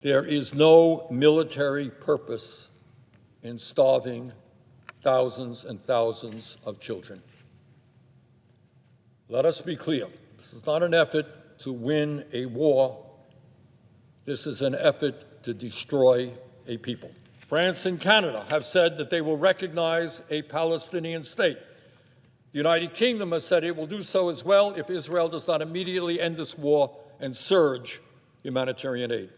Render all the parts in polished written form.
There is no military purpose in starving thousands and thousands of children. Let us be clear. This is not an effort to win a war. This is an effort to destroy a people. France and Canada have said that they will recognize a Palestinian state. The United Kingdom has said it will do so as well if Israel does not immediately end this war and surge humanitarian aid.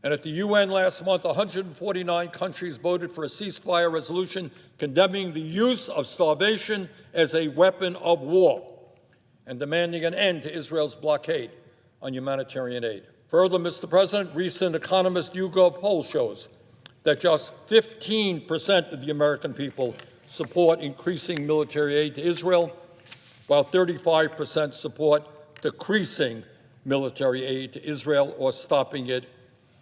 And at the UN last month, 149 countries voted for a ceasefire resolution condemning the use of starvation as a weapon of war and demanding an end to Israel's blockade on humanitarian aid. Further, Mr. President, recent Economist YouGov poll shows that just 15% of the American people support increasing military aid to Israel, while 35% support decreasing military aid to Israel or stopping it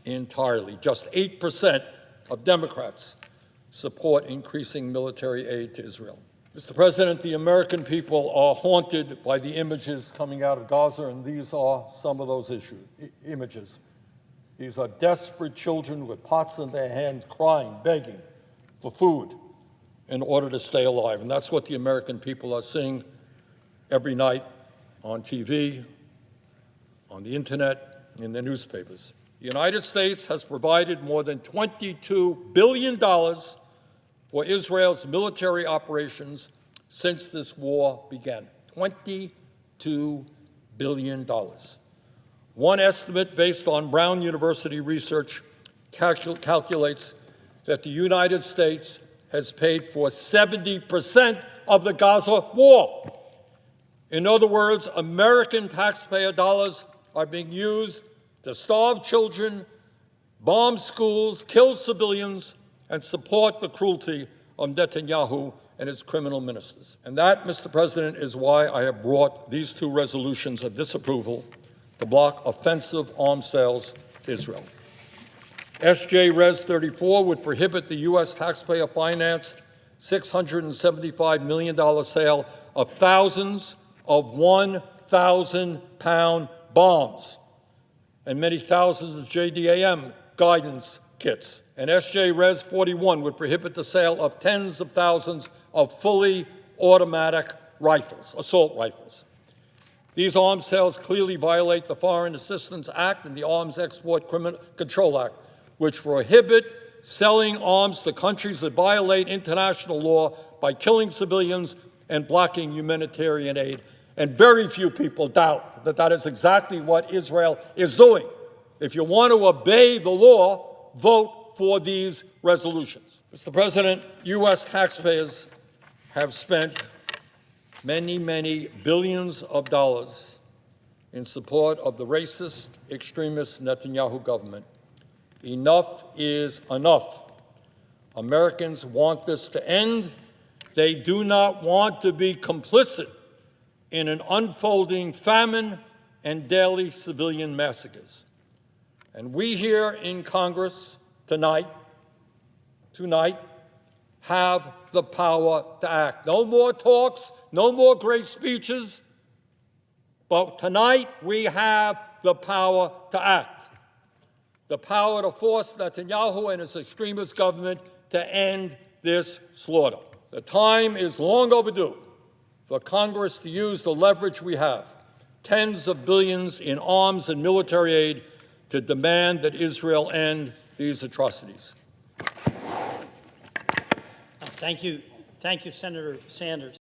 entirely. Just 8% of Democrats support increasing military aid to Israel. Mr. President, the American people are haunted by the images coming out of Gaza, and these are some of those images. These are desperate children with pots in their hands, crying, begging for food in order to stay alive. And that's what the American people are seeing every night on TV, on the internet, in their newspapers. The United States has provided more than $22 billion for Israel's military operations since this war began. $22 billion. One estimate based on Brown University research calculates that the United States has paid for 70% of the Gaza war. In other words, American taxpayer dollars are being used to starve children, bomb schools, kill civilians, and support the cruelty of Netanyahu and his criminal ministers. And that, Mr. President, is why I have brought these two resolutions of disapproval to block offensive arms sales to Israel. S.J. Res. 34 would prohibit the U.S. taxpayer-financed $675 million sale of thousands of 1,000-pound bombs and many thousands of JDAM guidance kits. And S.J. Res. 41 would prohibit the sale of tens of thousands of fully automatic rifles, assault rifles. These arms sales clearly violate the Foreign Assistance Act and the Arms Export Control Act, which prohibit selling arms to countries that violate international law by killing civilians and blocking humanitarian aid. And very few people doubt that that is exactly what Israel is doing. If you want to obey the law, vote for these resolutions. Mr. President, U.S. taxpayers have spent many, many billions of dollars in support of the racist, extremist Netanyahu government. Enough is enough. Americans want this to end. They do not want to be complicit in an unfolding famine and daily civilian massacres. And we here in Congress tonight have the power to act. No more talks, no more great speeches, but tonight we have the power to act. The power to force Netanyahu and his extremist government to end this slaughter. The time is long overdue for Congress to use the leverage we have, tens of billions in arms and military aid, to demand that Israel end these atrocities. Thank you, Senator Sanders.